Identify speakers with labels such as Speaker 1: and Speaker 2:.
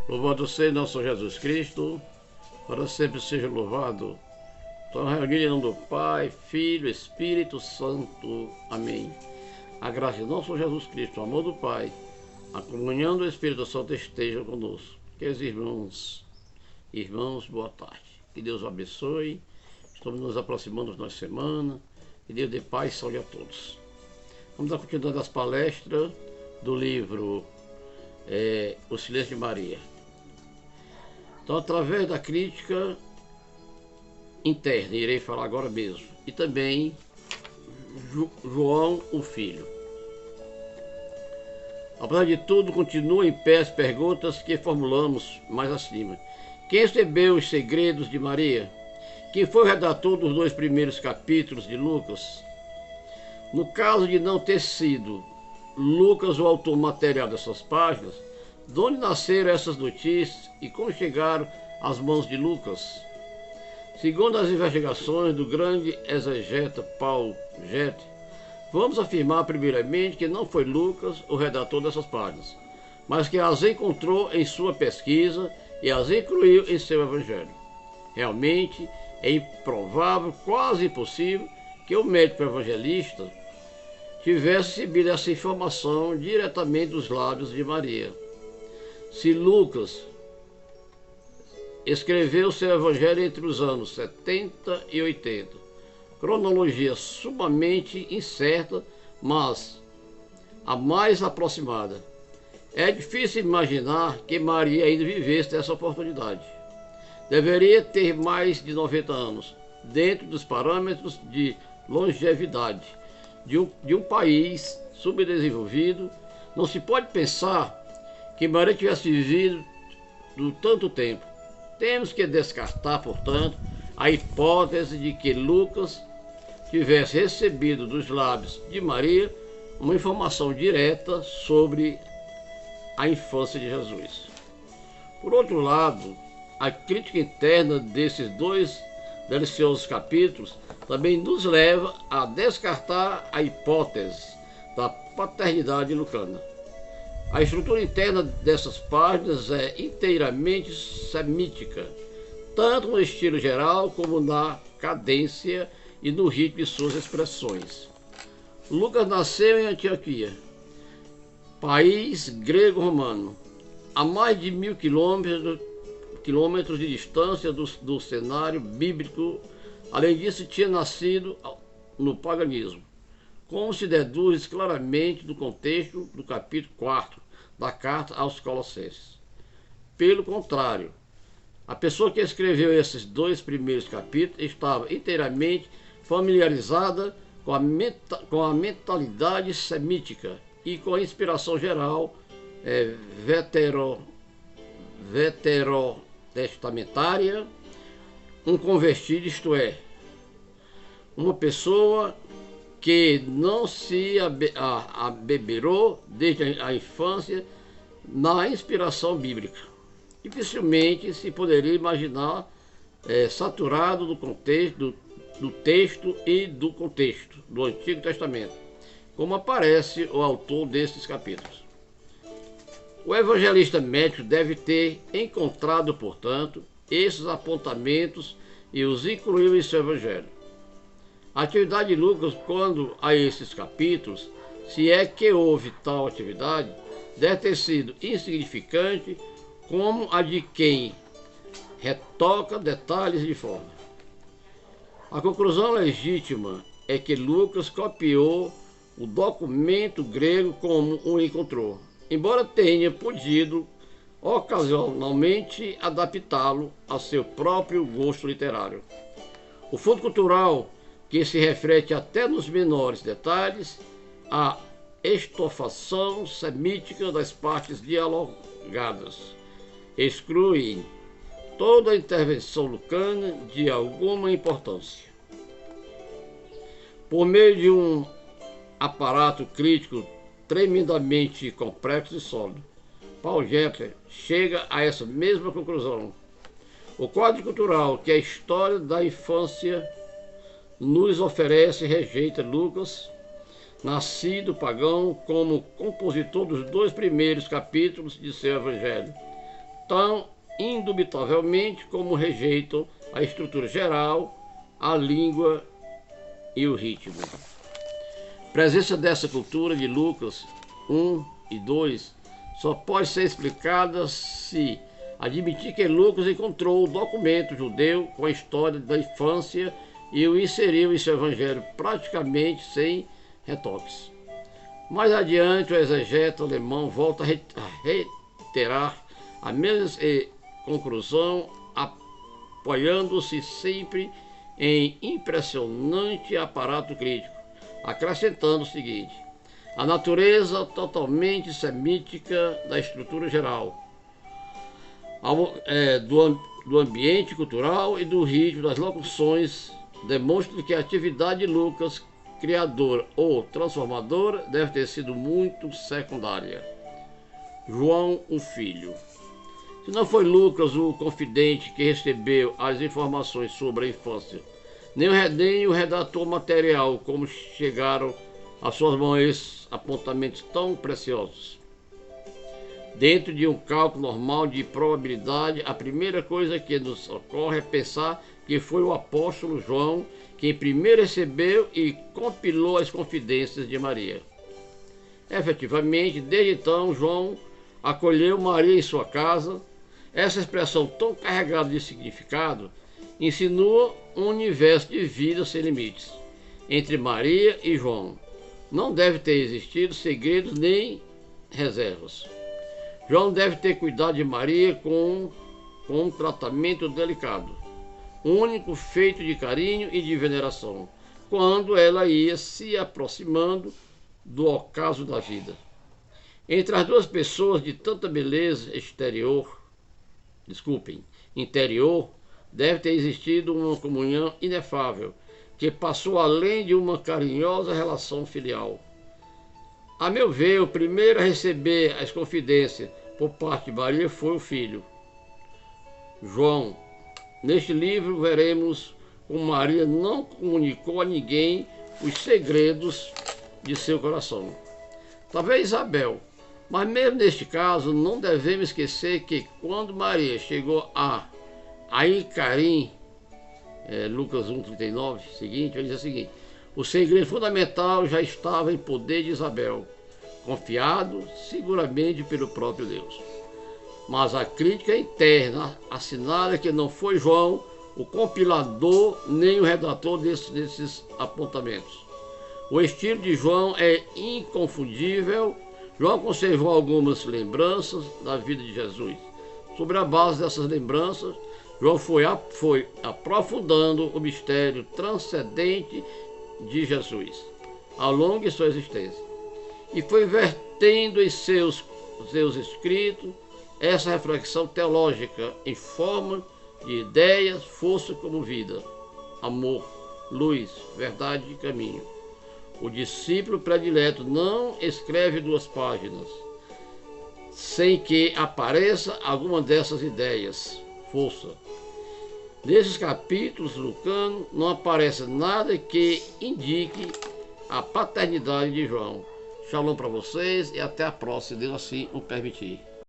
Speaker 1: Louvado seja nosso Jesus Cristo, para sempre seja louvado. Estamos reunidos em nome do Pai, Filho, Espírito Santo. Amém. A graça de nosso Jesus Cristo, o amor do Pai, a comunhão do Espírito Santo esteja conosco. Queridos irmãos, boa tarde. Que Deus o abençoe. Estamos nos aproximando da nossa semana. Que Deus dê paz e saúde a todos. Vamos dar continuidade às palestras do livro O Silêncio de Maria. Então, através da crítica interna, irei falar agora mesmo, e também João, o Filho. Apesar de tudo, continuam em pé as perguntas que formulamos mais acima. Quem recebeu os segredos de Maria? Quem foi o redator dos 2 primeiros capítulos de Lucas? No caso de não ter sido Lucas o autor material dessas páginas, de onde nasceram essas notícias e como chegaram às mãos de Lucas? Segundo as investigações do grande exegeta Paul Jett, vamos afirmar primeiramente que não foi Lucas o redator dessas páginas, mas que as encontrou em sua pesquisa e as incluiu em seu evangelho. Realmente é improvável, quase impossível, que o médico evangelista tivesse recebido essa informação diretamente dos lábios de Maria. Se Lucas escreveu seu evangelho entre os anos 70 e 80, cronologia sumamente incerta, mas a mais aproximada, é difícil imaginar que Maria ainda vivesse dessa oportunidade. Deveria ter mais de 90 anos, dentro dos parâmetros de longevidade de um país subdesenvolvido. Não se pode pensar que Maria tivesse vivido por tanto tempo. Temos que descartar, portanto, a hipótese de que Lucas tivesse recebido dos lábios de Maria uma informação direta sobre a infância de Jesus. Por outro lado, a crítica interna desses 2 deliciosos capítulos também nos leva a descartar a hipótese da paternidade lucana. A estrutura interna dessas páginas é inteiramente semítica, tanto no estilo geral como na cadência e no ritmo de suas expressões. Lucas nasceu em Antioquia, país grego-romano, a mais de 1000 quilômetros de distância do cenário bíblico. Além disso, tinha nascido no paganismo, como se deduz claramente do contexto do capítulo 4 da carta aos Colossenses. Pelo contrário, a pessoa que escreveu esses 2 primeiros capítulos estava inteiramente familiarizada com a mentalidade semítica e com a inspiração geral veterotestamentária. Um convertido, isto é, uma pessoa que não se abeberou desde a infância na inspiração bíblica. Dificilmente se poderia imaginar saturado do contexto, do texto e do contexto do Antigo Testamento, como aparece o autor desses capítulos. O evangelista médico deve ter encontrado, portanto, esses apontamentos e os incluiu em seu evangelho. A atividade de Lucas quando a esses capítulos, se é que houve tal atividade, deve ter sido insignificante, como a de quem retoca detalhes de forma. A conclusão legítima é que Lucas copiou o documento grego como o encontrou, embora tenha podido ocasionalmente adaptá-lo a seu próprio gosto literário. O fundo cultural, que se reflete até nos menores detalhes, a estofação semítica das partes dialogadas, exclui toda a intervenção lucana de alguma importância. Por meio de um aparato crítico tremendamente complexo e sólido, Paul Jett chega a essa mesma conclusão. O quadro cultural que a história da infância nos oferece rejeita Lucas, nascido pagão, como compositor dos 2 primeiros capítulos de seu evangelho, tão indubitavelmente como rejeitam a estrutura geral, a língua e o ritmo. A presença dessa cultura de Lucas 1 e 2 só pode ser explicada se admitir que Lucas encontrou o documento judeu com a história da infância e o inseriu em seu evangelho praticamente sem retoques. Mais adiante, o exegeta alemão volta a reiterar a mesma conclusão, apoiando-se sempre em impressionante aparato crítico, acrescentando o seguinte: a natureza totalmente semítica da estrutura geral, do ambiente cultural e do ritmo das locuções demonstra que a atividade de Lucas, criadora ou transformadora, deve ter sido muito secundária. João, o filho. Se não foi Lucas o confidente que recebeu as informações sobre a infância, nem o redator material, como chegaram às suas mãos esses apontamentos tão preciosos. Dentro de um cálculo normal de probabilidade, a primeira coisa que nos ocorre é pensar que foi o apóstolo João quem primeiro recebeu e compilou as confidências de Maria. Efetivamente, desde então, João acolheu Maria em sua casa. Essa expressão tão carregada de significado insinua um universo de vida sem limites. Entre Maria e João não deve ter existido segredos nem reservas. João deve ter cuidado de Maria com um tratamento delicado, único, feito de carinho e de veneração, quando ela ia se aproximando do ocaso da vida. Entre as duas pessoas de tanta beleza interior, deve ter existido uma comunhão inefável, que passou além de uma carinhosa relação filial. A meu ver, o primeiro a receber as confidências por parte de Maria foi o filho, João. Neste livro veremos como Maria não comunicou a ninguém os segredos de seu coração. Talvez Isabel, mas mesmo neste caso não devemos esquecer que quando Maria chegou a Carim, Lucas 1,39, seguinte, ele diz o seguinte: o segredo fundamental já estava em poder de Isabel, confiado seguramente pelo próprio Deus. Mas a crítica interna assinala que não foi João o compilador nem o redator desses apontamentos. O estilo de João é inconfundível. João conservou algumas lembranças da vida de Jesus. Sobre a base dessas lembranças, João foi aprofundando o mistério transcendente de Jesus ao longo de sua existência, e foi vertendo em seus escritos essa reflexão teológica em forma de ideias, força como vida, amor, luz, verdade e caminho. O discípulo predileto não escreve 2 páginas sem que apareça alguma dessas ideias, força. Nesses capítulos lucanos não aparece nada que indique a paternidade de João. Shalom para vocês e até a próxima, se Deus assim o permitir.